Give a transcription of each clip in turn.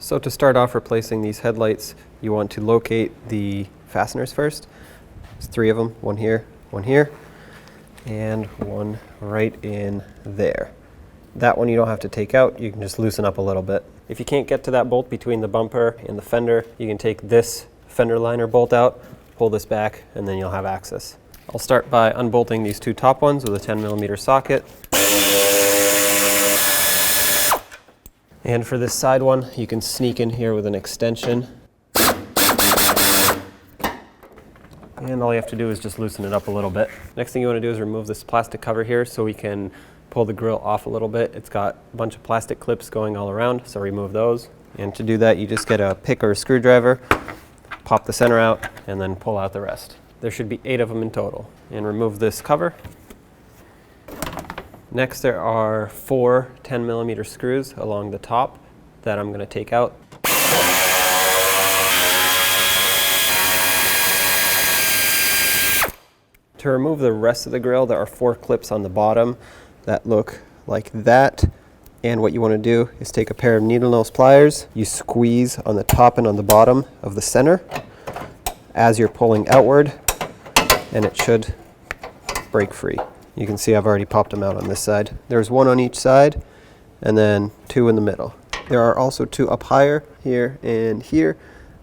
So to start off replacing these headlights, you want to locate the fasteners first. There's 3 of them, one here, and one right in there. That one you don't have to take out, you can just loosen up a little bit. If you can't get to that bolt between the bumper and the fender, you can take this fender liner bolt out, pull this back, and then you'll have access. I'll start by unbolting these 2 top ones with a 10mm socket. And for this side one, you can sneak in here with an extension. And all you have to do is just loosen it up a little bit. Next thing you want to do is remove this plastic cover here so we can pull the grill off a little bit. It's got a bunch of plastic clips going all around, so remove those. And to do that, you just get a pick or a screwdriver, pop the center out, and then pull out the rest. There should be 8 of them in total. And remove this cover. Next, there are 4 10mm screws along the top that I'm going to take out. To remove the rest of the grill, there are 4 clips on the bottom that look like that. And what you want to do is take a pair of needle nose pliers. You squeeze on the top and on the bottom of the center as you're pulling outward, and it should break free. You can see I've already popped them out on this side. There's 1 on each side and then 2 in the middle. There are also 2 up higher, here and here,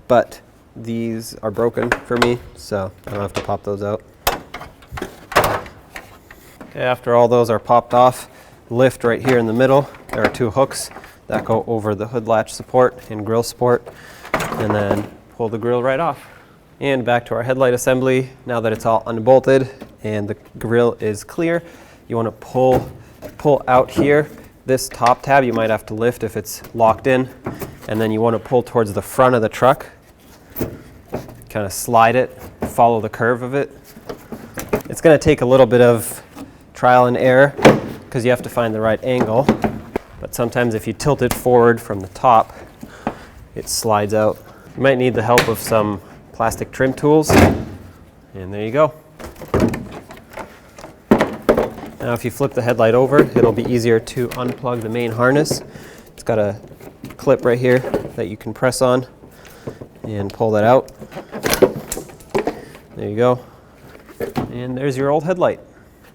but these are broken for me, so I don't have to pop those out. Okay, after all those are popped off, lift right here in the middle. There are 2 hooks that go over the hood latch support and grill support, and then pull the grill right off. And back to our headlight assembly. Now that it's all unbolted and the grill is clear, you want to pull out here. This top tab you might have to lift if it's locked in, and then you want to pull towards the front of the truck. Kind of slide it, follow the curve of it. It's going to take a little bit of trial and error because you have to find the right angle, but sometimes if you tilt it forward from the top, it slides out. You might need the help of some plastic trim tools, and there you go. Now if you flip the headlight over, it'll be easier to unplug the main harness. It's got a clip right here that you can press on and pull that out. There you go. And there's your old headlight.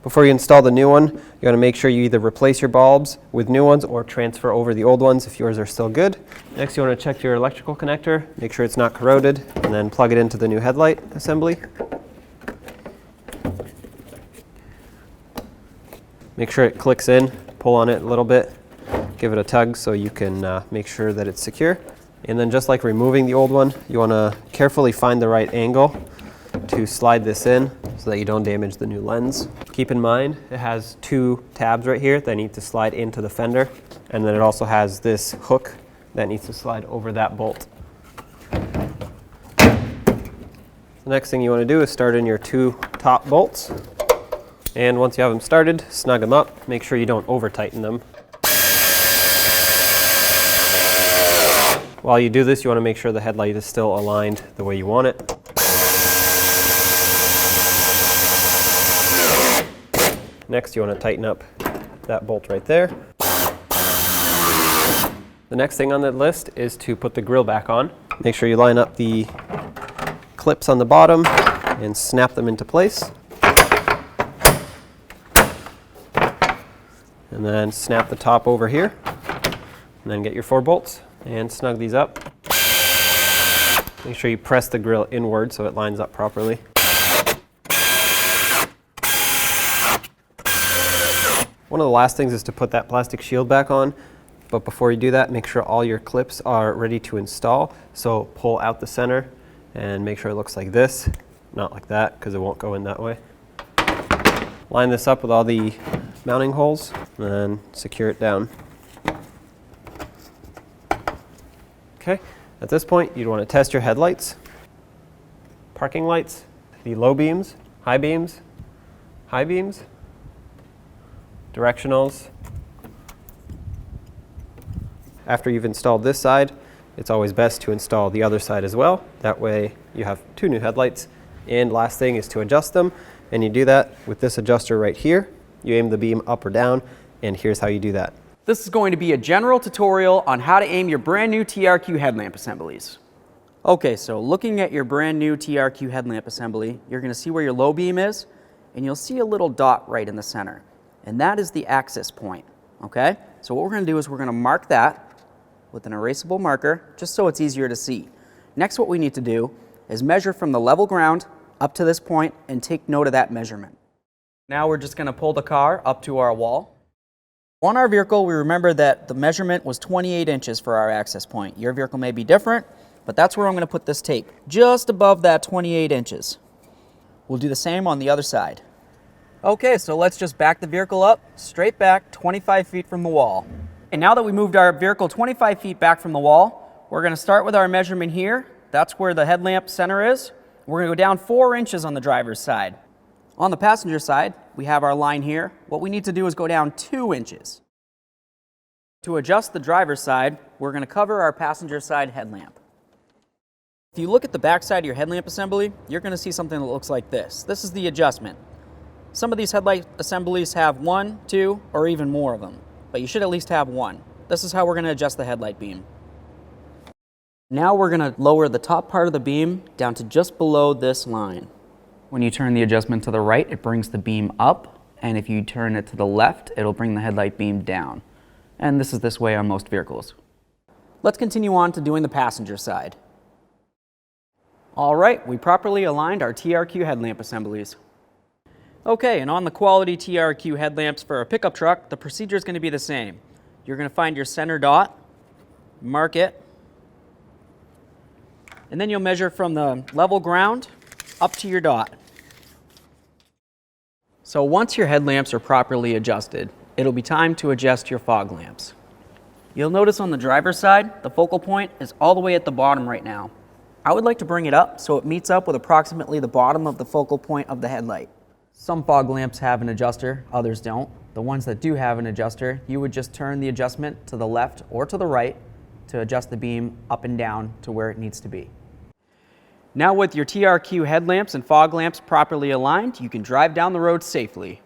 Before you install the new one, you got to make sure you either replace your bulbs with new ones or transfer over the old ones if yours are still good. Next, you want to check your electrical connector, make sure it's not corroded, and then plug it into the new headlight assembly. Make sure it clicks in, pull on it a little bit, give it a tug so you can make sure that it's secure. And then just like removing the old one, you want to carefully find the right angle to slide this in so that you don't damage the new lens. Keep in mind, it has 2 tabs right here that need to slide into the fender, and then it also has this hook that needs to slide over that bolt. The next thing you want to do is start in your 2 top bolts, and once you have them started, snug them up. Make sure you don't over tighten them. While you do this, you want to make sure the headlight is still aligned the way you want it. Next, you want to tighten up that bolt right there. The next thing on the list is to put the grill back on. Make sure you line up the clips on the bottom and snap them into place. And then snap the top over here. And then get your 4 bolts and snug these up. Make sure you press the grill inward so it lines up properly. One of the last things is to put that plastic shield back on, but before you do that, make sure all your clips are ready to install. So pull out the center and make sure it looks like this, not like that, because it won't go in that way. Line this up with all the mounting holes and then secure it down. Okay, at this point, you'd want to test your headlights, parking lights, the low beams, high beams, directionals. After you've installed this side, it's always best to install the other side as well. That way you have 2 new headlights. And last thing is to adjust them. And you do that with this adjuster right here. You aim the beam up or down, and here's how you do that. This is going to be a general tutorial on how to aim your brand new TRQ headlamp assemblies. Okay, so looking at your brand new TRQ headlamp assembly, you're going to see where your low beam is, and you'll see a little dot right in the center. And that is the access point, okay? So what we're going to do is we're going to mark that with an erasable marker, just so it's easier to see. Next, what we need to do is measure from the level ground up to this point and take note of that measurement. Now we're just going to pull the car up to our wall. On our vehicle, we remember that the measurement was 28 inches for our access point. Your vehicle may be different, but that's where I'm going to put this tape, just above that 28 inches. We'll do the same on the other side. Okay, so let's just back the vehicle up, straight back 25 feet from the wall. And now that we moved our vehicle 25 feet back from the wall, we're going to start with our measurement here. That's where the headlamp center is. We're going to go down 4 inches on the driver's side. On the passenger side, we have our line here. What we need to do is go down 2 inches. To adjust the driver's side, we're going to cover our passenger side headlamp. If you look at the back side of your headlamp assembly, you're going to see something that looks like this. This is the adjustment. Some of these headlight assemblies have 1, 2, or even more of them, but you should at least have 1. This is how we're going to adjust the headlight beam. Now we're going to lower the top part of the beam down to just below this line. When you turn the adjustment to the right, it brings the beam up, and if you turn it to the left, it'll bring the headlight beam down. And this is this way on most vehicles. Let's continue on to doing the passenger side. All right, we properly aligned our TRQ headlamp assemblies. Okay, and on the quality TRQ headlamps for a pickup truck, the procedure is going to be the same. You're going to find your center dot, mark it, and then you'll measure from the level ground up to your dot. So once your headlamps are properly adjusted, it'll be time to adjust your fog lamps. You'll notice on the driver's side, the focal point is all the way at the bottom right now. I would like to bring it up so it meets up with approximately the bottom of the focal point of the headlight. Some fog lamps have an adjuster, others don't. The ones that do have an adjuster, you would just turn the adjustment to the left or to the right to adjust the beam up and down to where it needs to be. Now with your TRQ headlamps and fog lamps properly aligned, you can drive down the road safely.